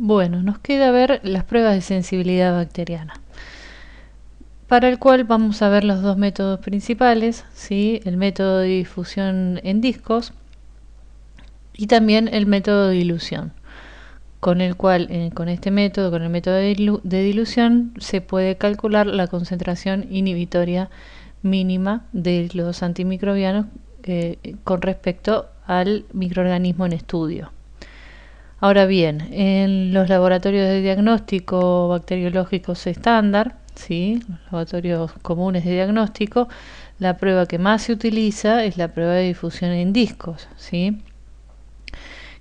Bueno, nos queda ver las pruebas de sensibilidad bacteriana, para el cual vamos a ver los dos métodos principales, ¿sí? El método de difusión en discos y también el método de dilución, con el cual, con este método, con el método de dilución, se puede calcular la concentración inhibitoria mínima de los antimicrobianos con respecto al microorganismo en estudio. Ahora bien, en los laboratorios de diagnóstico bacteriológicos estándar, ¿sí? Los laboratorios comunes de diagnóstico, la prueba que más se utiliza es la prueba de difusión en discos, ¿sí?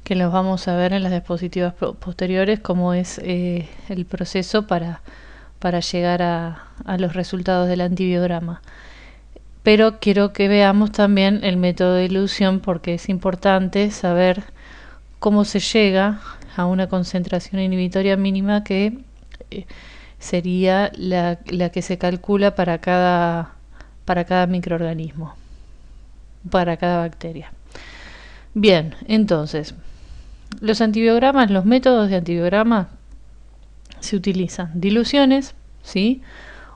Que los vamos a ver en las diapositivas posteriores, cómo es el proceso para llegar a los resultados del antibiograma. Pero quiero que veamos también el método de dilución, porque es importante saber cómo se llega a una concentración inhibitoria mínima que sería la que se calcula para cada microorganismo, para cada bacteria. Bien, entonces, los antibiogramas, los métodos de antibiograma se utilizan diluciones, ¿sí?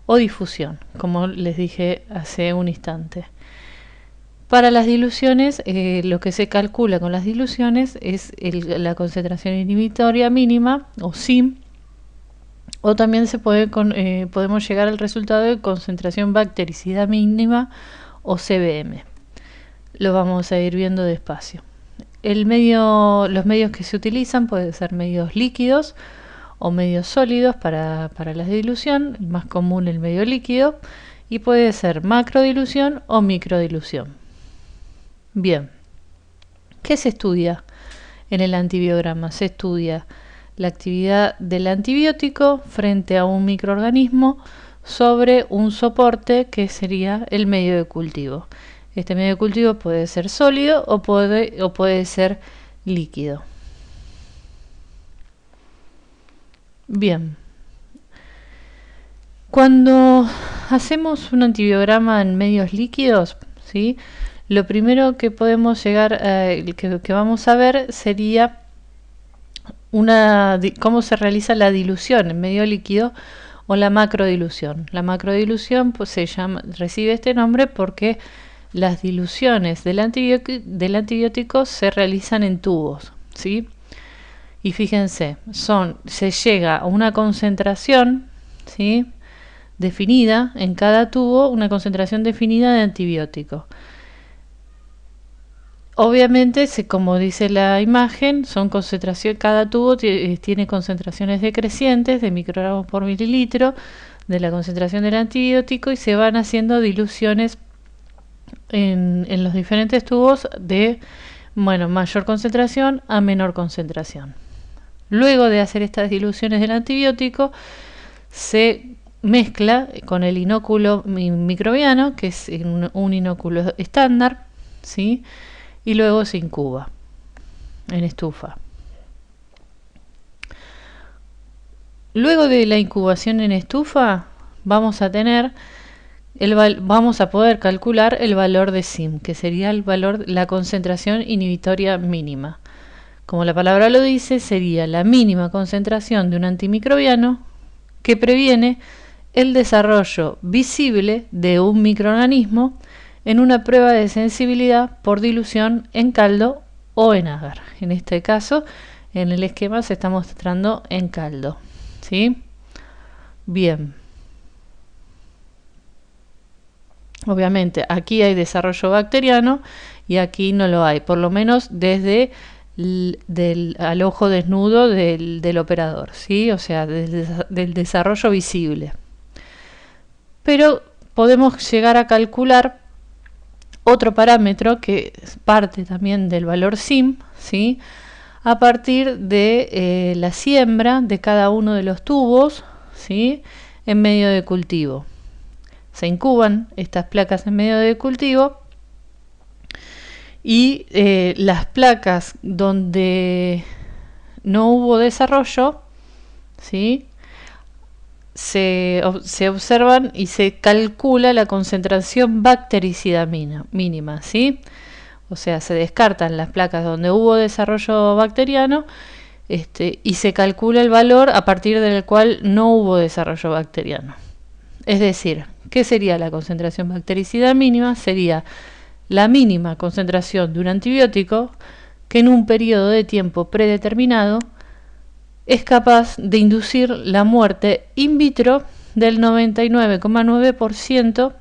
O difusión, como les dije hace un instante. Para las diluciones, lo que se calcula con las diluciones es la concentración inhibitoria mínima, o SIM, o también podemos llegar al resultado de concentración bactericida mínima, o CBM. Lo vamos a ir viendo despacio. Los medios que se utilizan pueden ser medios líquidos o medios sólidos para la dilución, el más común el medio líquido, y puede ser macrodilución o microdilución. Bien, ¿qué se estudia en el antibiograma? Se estudia la actividad del antibiótico frente a un microorganismo sobre un soporte que sería el medio de cultivo. Este medio de cultivo puede ser sólido o puede ser líquido. Bien, cuando hacemos un antibiograma en medios líquidos, ¿sí? Lo primero que podemos llegar que vamos a ver sería cómo se realiza la dilución en medio líquido o la macrodilución. La macrodilución pues, recibe este nombre porque las diluciones del antibiótico se realizan en tubos, ¿sí? Y fíjense, se llega a una concentración, ¿sí? Definida en cada tubo, una concentración definida de antibiótico. Obviamente, como dice la imagen, cada tubo tiene concentraciones decrecientes de microgramos por mililitro de la concentración del antibiótico y se van haciendo diluciones en los diferentes tubos de mayor concentración a menor concentración. Luego de hacer estas diluciones del antibiótico, se mezcla con el inóculo microbiano, que es un inóculo estándar, ¿sí? Y luego se incuba en estufa. Luego de la incubación en estufa, vamos a poder calcular el valor de SIM, que sería la concentración inhibitoria mínima. Como la palabra lo dice, sería la mínima concentración de un antimicrobiano que previene el desarrollo visible de un microorganismo en una prueba de sensibilidad por dilución en caldo o en agar. En este caso, en el esquema se está mostrando en caldo, ¿sí? Bien. Obviamente, aquí hay desarrollo bacteriano y aquí no lo hay, por lo menos desde al ojo desnudo del operador, ¿sí? O sea, del desarrollo visible. Pero podemos llegar a calcular otro parámetro que es parte también del valor SIM, ¿sí? A partir de la siembra de cada uno de los tubos, ¿sí? En medio de cultivo. Se incuban estas placas en medio de cultivo y las placas donde no hubo desarrollo, ¿sí? Se observan y se calcula la concentración bactericida mínima, ¿sí? O sea, se descartan las placas donde hubo desarrollo bacteriano y se calcula el valor a partir del cual no hubo desarrollo bacteriano. Es decir, ¿qué sería la concentración bactericida mínima? Sería la mínima concentración de un antibiótico que en un periodo de tiempo predeterminado es capaz de inducir la muerte in vitro del 99,9%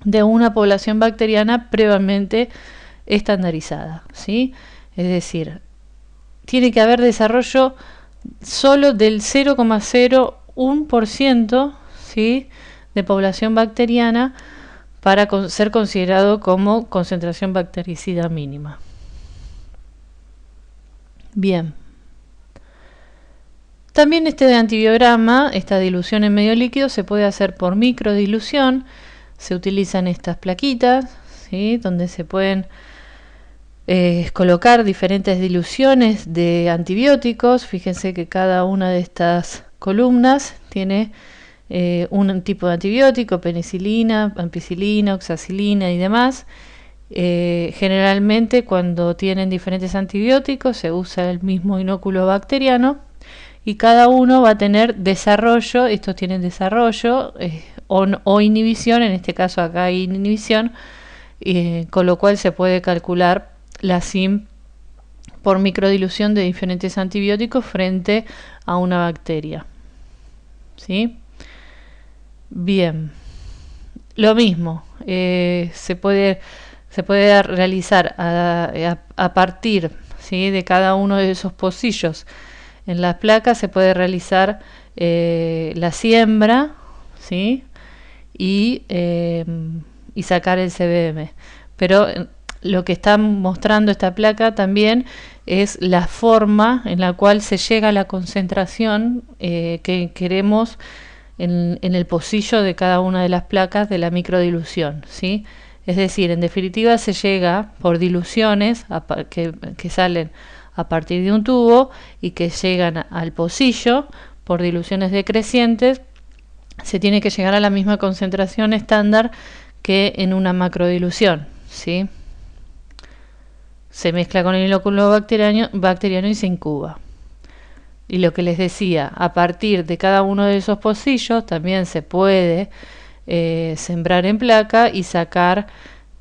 de una población bacteriana previamente estandarizada, ¿sí? Es decir, tiene que haber desarrollo solo del 0,01%, ¿sí?, de población bacteriana para ser considerado como concentración bactericida mínima. Bien. También este antibiograma, esta dilución en medio líquido, se puede hacer por microdilución. Se utilizan estas plaquitas, ¿sí?, donde se pueden colocar diferentes diluciones de antibióticos. Fíjense que cada una de estas columnas tiene un tipo de antibiótico: penicilina, ampicilina, oxacilina y demás. Generalmente cuando tienen diferentes antibióticos se usa el mismo inóculo bacteriano y cada uno va a tener desarrollo. Estos tienen desarrollo o inhibición. En este caso acá hay inhibición, con lo cual se puede calcular la SIM por microdilución de diferentes antibióticos frente a una bacteria, ¿sí? Bien, lo mismo, se puede realizar a partir, ¿sí?, de cada uno de esos pocillos en las placas. Se puede realizar la siembra, ¿sí?, y sacar el CBM. Pero lo que está mostrando esta placa también es la forma en la cual se llega a la concentración que queremos en el pocillo de cada una de las placas de la microdilución, ¿sí? Es decir, en definitiva se llega por diluciones que salen a partir de un tubo y que llegan al pocillo por diluciones decrecientes. Se tiene que llegar a la misma concentración estándar que en una macrodilución, ¿sí? Se mezcla con el inóculo bacteriano y se incuba. Y lo que les decía, a partir de cada uno de esos pocillos también se puede sembrar en placa y sacar,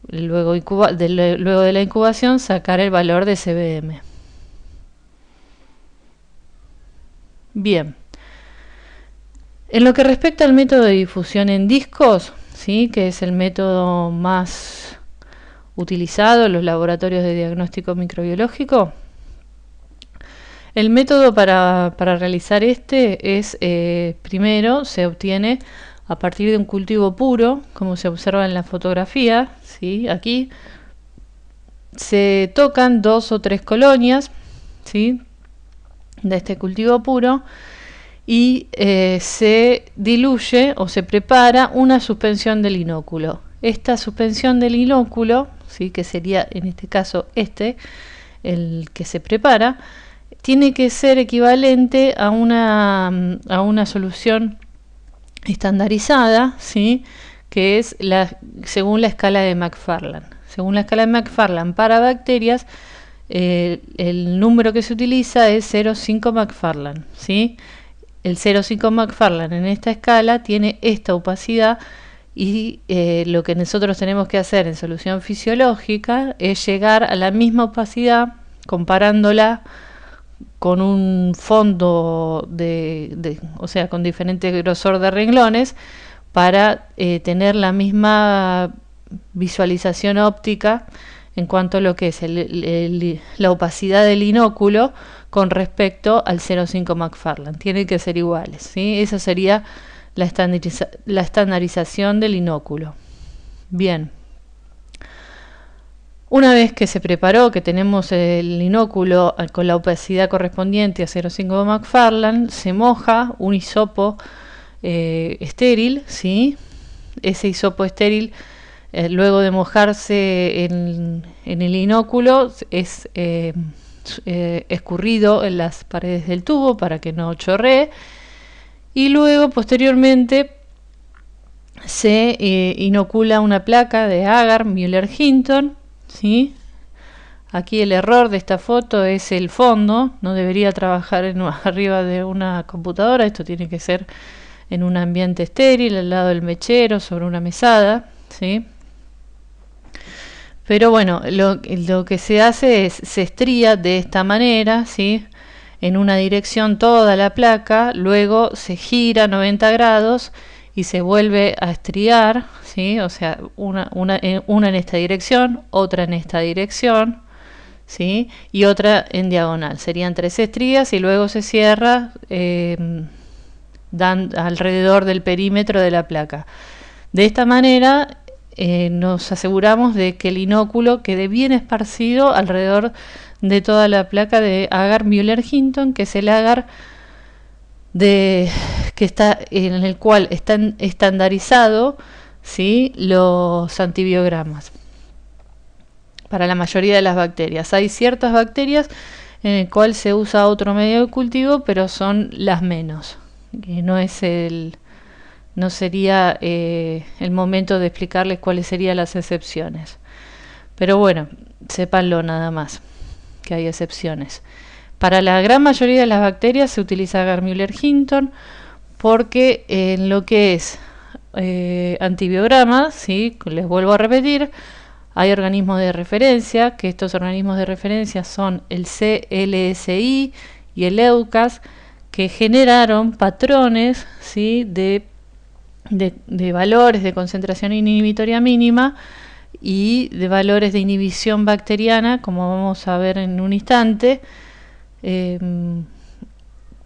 luego de la incubación, sacar el valor de CBM. Bien. En lo que respecta al método de difusión en discos, ¿sí?, que es el método más utilizado en los laboratorios de diagnóstico microbiológico, el método para realizar este es, primero, se obtiene a partir de un cultivo puro, como se observa en la fotografía, ¿sí?, aquí se tocan 2 o 3 colonias, ¿sí?, de este cultivo puro, y se diluye o se prepara una suspensión del inóculo. Esta suspensión del inóculo, ¿sí?, que sería en este caso el que se prepara, tiene que ser equivalente a una solución estandarizada, ¿sí?, que es según la escala de Macfarlane. Según la escala de Macfarlane para bacterias, el número que se utiliza es 0,5 Macfarlane, ¿sí? El 0,5 Macfarlane en esta escala tiene esta opacidad y lo que nosotros tenemos que hacer en solución fisiológica es llegar a la misma opacidad comparándola con un fondo o sea, con diferente grosor de renglones para tener la misma visualización óptica en cuanto a lo que es la opacidad del inóculo con respecto al 0,5 Macfarlane. Tienen que ser iguales, ¿sí? Esa sería la estandarización del inóculo. Bien. Una vez que se preparó, que tenemos el inóculo con la opacidad correspondiente a 0,5 Macfarlane, se moja un hisopo estéril, ¿sí? Ese hisopo estéril, luego de mojarse en el inóculo, es escurrido en las paredes del tubo para que no chorree, y luego posteriormente se inocula una placa de agar Müller-Hinton, ¿sí?, Aquí el error de esta foto es el fondo, no debería trabajar arriba de una computadora, esto tiene que ser en un ambiente estéril, al lado del mechero, sobre una mesada, ¿sí? Pero bueno, lo que se hace es, se estría de esta manera, ¿sí? En una dirección toda la placa, luego se gira 90 grados y se vuelve a estriar, ¿sí? O sea, una en esta dirección, otra en esta dirección, ¿sí? Y otra en diagonal. Serían 3 estrías y luego se cierra alrededor del perímetro de la placa. De esta manera nos aseguramos de que el inóculo quede bien esparcido alrededor de toda la placa de agar Müller-Hinton, que es el agar que está, en el cual están estandarizado, ¿sí?, los antibiogramas para la mayoría de las bacterias. Hay ciertas bacterias en el cual se usa otro medio de cultivo, pero son las menos. No sería el momento de explicarles cuáles serían las excepciones. Pero bueno, sépanlo nada más, que hay excepciones. Para la gran mayoría de las bacterias se utiliza agar Müller-Hinton porque en lo que es antibiogramas, ¿sí?, les vuelvo a repetir, hay organismos de referencia, que estos organismos de referencia son el CLSI y el EUCAS, que generaron patrones, ¿sí?, de valores de concentración inhibitoria mínima y de valores de inhibición bacteriana, como vamos a ver en un instante,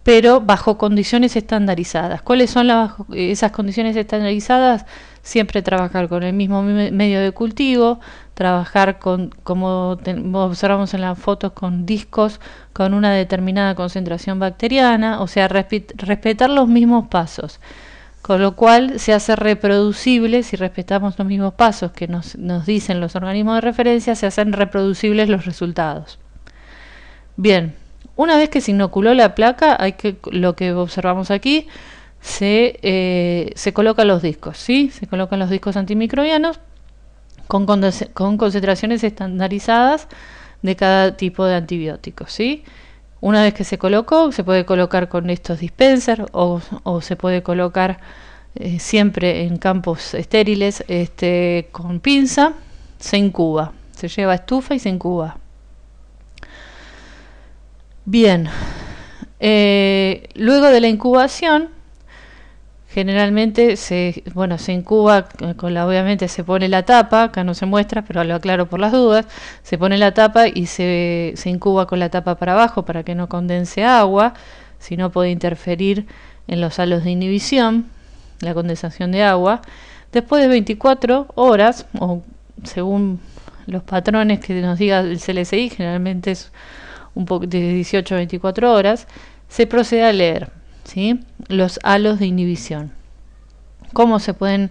pero bajo condiciones estandarizadas. ¿Cuáles son esas condiciones estandarizadas? Siempre trabajar con el mismo medio de cultivo, trabajar como observamos en las fotos, con discos con una determinada concentración bacteriana, o sea, respetar los mismos pasos. Con lo cual se hace reproducible, si respetamos los mismos pasos que nos dicen los organismos de referencia, se hacen reproducibles los resultados. Bien, una vez que se inoculó la placa, lo que observamos aquí, se colocan los discos, ¿sí? Se colocan los discos antimicrobianos con concentraciones estandarizadas de cada tipo de antibióticos, ¿sí? Una vez que se colocó, se puede colocar con estos dispensers o se puede colocar siempre en campos estériles con pinza. Se incuba, se lleva a estufa y se incuba. Bien, luego de la incubación, generalmente se incuba obviamente se pone la tapa, acá no se muestra, pero lo aclaro por las dudas, se pone la tapa y se incuba con la tapa para abajo para que no condense agua, si no puede interferir en los halos de inhibición, la condensación de agua. Después de 24 horas, o según los patrones que nos diga el CLSI, generalmente es un poco de 18 a 24 horas, se procede a leer, ¿sí?, los halos de inhibición. ¿Cómo se pueden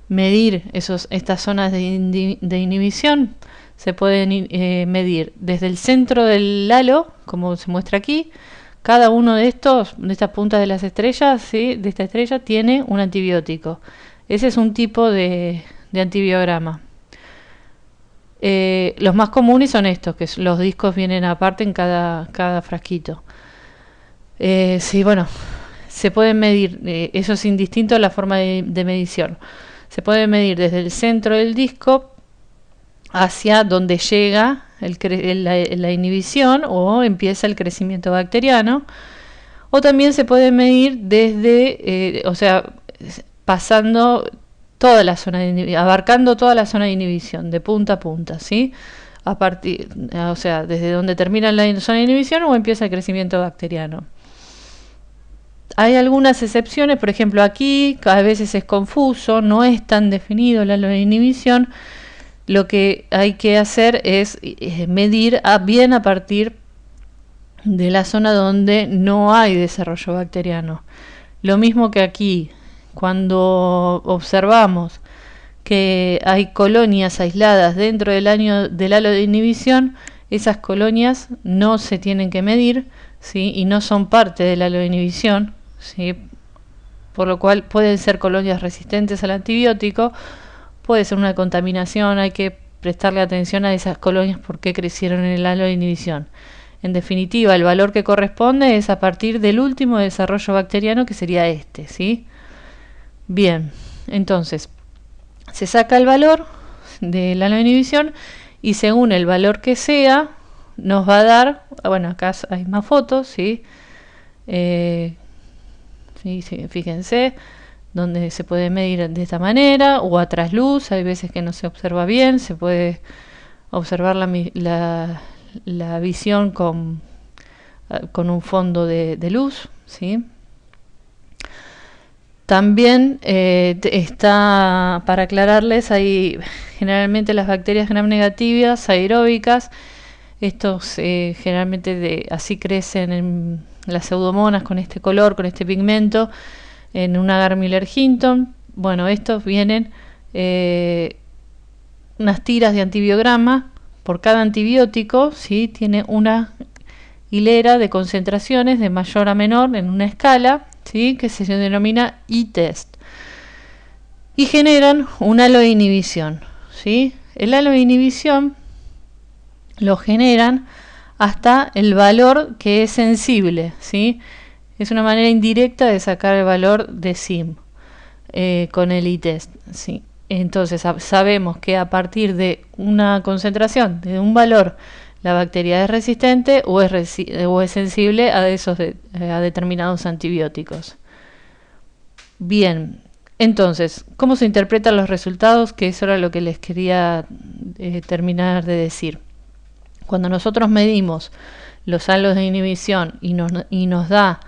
medir estas zonas de inhibición? Se pueden medir desde el centro del halo, como se muestra aquí. Cada uno de estas puntas de las estrellas, ¿sí?, de esta estrella tiene un antibiótico. Ese es un tipo de antibiograma. Los más comunes son estos, que los discos vienen aparte en cada frasquito. Sí, bueno, se pueden medir, eso es indistinto a la forma de medición. Se puede medir desde el centro del disco hacia donde llega la inhibición o empieza el crecimiento bacteriano, o también se puede medir desde, pasando toda la zona abarcando toda la zona de inhibición, de punta a punta, ¿sí? Desde donde termina la zona de inhibición o empieza el crecimiento bacteriano. Hay algunas excepciones, por ejemplo aquí a veces es confuso, no es tan definido la inhibición. Lo que hay que hacer es medir bien a partir de la zona donde no hay desarrollo bacteriano. Lo mismo que aquí, cuando observamos que hay colonias aisladas dentro del halo de inhibición, esas colonias no se tienen que medir, ¿sí?, y no son parte del halo de inhibición, ¿sí?, por lo cual pueden ser colonias resistentes al antibiótico, puede ser una contaminación, hay que prestarle atención a esas colonias porque crecieron en el halo de inhibición. En definitiva, el valor que corresponde es a partir del último desarrollo bacteriano, que sería este, ¿sí? Bien, entonces, se saca el valor del halo de inhibición y según el valor que sea, nos va a dar, bueno, acá hay más fotos, ¿sí? Sí, fíjense, donde se puede medir de esta manera o a trasluz, hay veces que no se observa bien, se puede observar la visión con un fondo de luz, ¿sí? También está, para aclararles, hay generalmente las bacterias gram negativas aeróbicas. Estos generalmente así crecen en las pseudomonas con este color, con este pigmento, en un agar Miller-Hinton. Bueno, estos vienen unas tiras de antibiograma. Por cada antibiótico, ¿sí? Tiene una hilera de concentraciones de mayor a menor en una escala, ¿sí? Que se denomina I-test. Y generan un halo de inhibición, ¿sí? El halo de inhibición lo generan hasta el valor que es sensible, ¿sí? Es una manera indirecta de sacar el valor de SIM con el I-test, ¿sí? Entonces sabemos que a partir de una concentración, de un valor, la bacteria es resistente o es sensible a a determinados antibióticos. Bien, entonces, ¿cómo se interpretan los resultados? Que eso era lo que les quería terminar de decir. Cuando nosotros medimos los halos de inhibición y nos da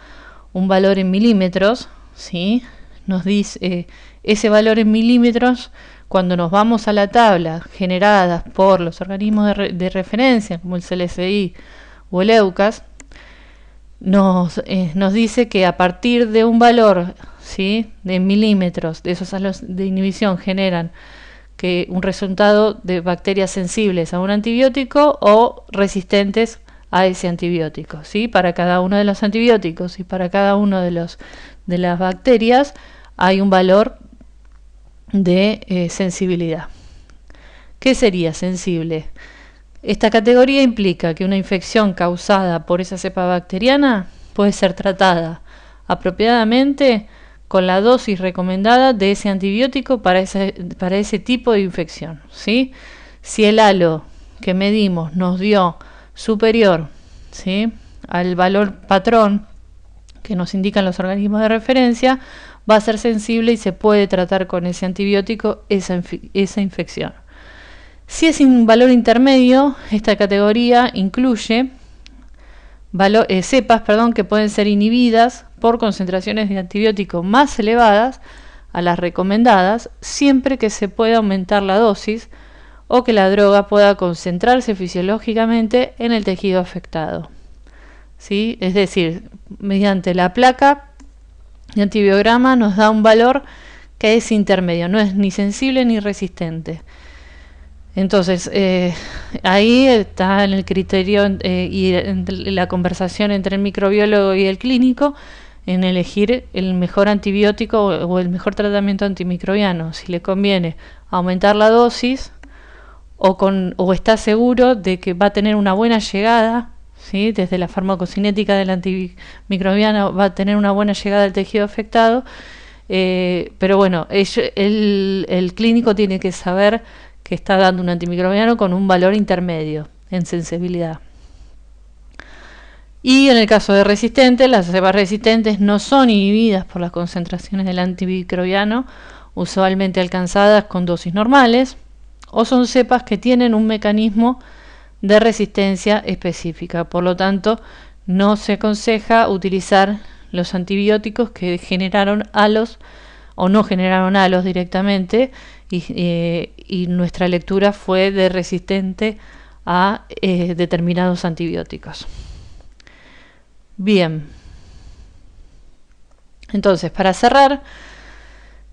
un valor en milímetros, ¿sí? Nos dice ese valor en milímetros, cuando nos vamos a la tabla generada por los organismos de referencia, como el CLSI o el EUCAS, nos dice que a partir de un valor, ¿sí? De milímetros, de esos halos de inhibición generan que un resultado de bacterias sensibles a un antibiótico o resistentes a ese antibiótico, ¿sí? Para cada uno de los antibióticos y para cada uno de las bacterias hay un valor de sensibilidad. ¿Qué sería sensible? Esta categoría implica que una infección causada por esa cepa bacteriana puede ser tratada apropiadamente con la dosis recomendada de ese antibiótico para ese tipo de infección, ¿sí? Si el halo que medimos nos dio superior, ¿sí?, al valor patrón que nos indican los organismos de referencia, va a ser sensible y se puede tratar con ese antibiótico esa infección. Si es un valor intermedio, esta categoría incluye cepas que pueden ser inhibidas por concentraciones de antibiótico más elevadas a las recomendadas, siempre que se pueda aumentar la dosis o que la droga pueda concentrarse fisiológicamente en el tejido afectado, ¿sí? Es decir, mediante la placa de antibiograma nos da un valor que es intermedio, no es ni sensible ni resistente. Entonces, ahí está en el criterio y en la conversación entre el microbiólogo y el clínico en elegir el mejor antibiótico o el mejor tratamiento antimicrobiano. Si le conviene aumentar la dosis o está seguro de que va a tener una buena llegada, ¿sí? Desde la farmacocinética del antimicrobiano va a tener una buena llegada al tejido afectado, pero bueno, el clínico tiene que saber que está dando un antimicrobiano con un valor intermedio en sensibilidad. Y en el caso de resistentes, las cepas resistentes no son inhibidas por las concentraciones del antimicrobiano usualmente alcanzadas con dosis normales, o son cepas que tienen un mecanismo de resistencia específica. Por lo tanto, no se aconseja utilizar los antibióticos que generaron halos o no generaron halos directamente, y nuestra lectura fue de resistente a determinados antibióticos. Bien, entonces para cerrar,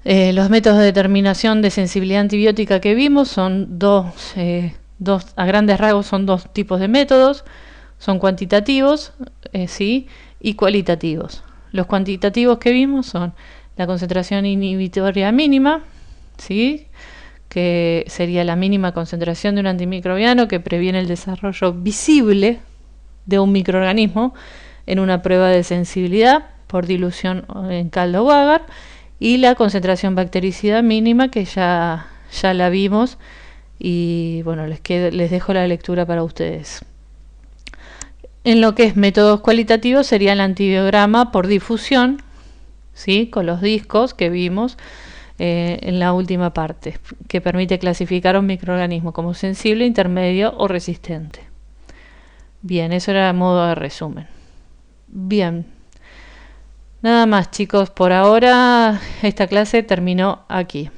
los métodos de determinación de sensibilidad antibiótica que vimos son a grandes rasgos son dos tipos de métodos, son cuantitativos, ¿sí?, y cualitativos. Los cuantitativos que vimos son la concentración inhibitoria mínima, ¿sí?, que sería la mínima concentración de un antimicrobiano que previene el desarrollo visible de un microorganismo en una prueba de sensibilidad por dilución en caldo o agar, y la concentración bactericida mínima que ya la vimos, y bueno, les dejo la lectura para ustedes. En lo que es métodos cualitativos sería el antibiograma por difusión, ¿sí? Con los discos que vimos en la última parte, que permite clasificar a un microorganismo como sensible, intermedio o resistente. Bien, eso era a modo de resumen. Bien, nada más chicos, por ahora esta clase terminó aquí.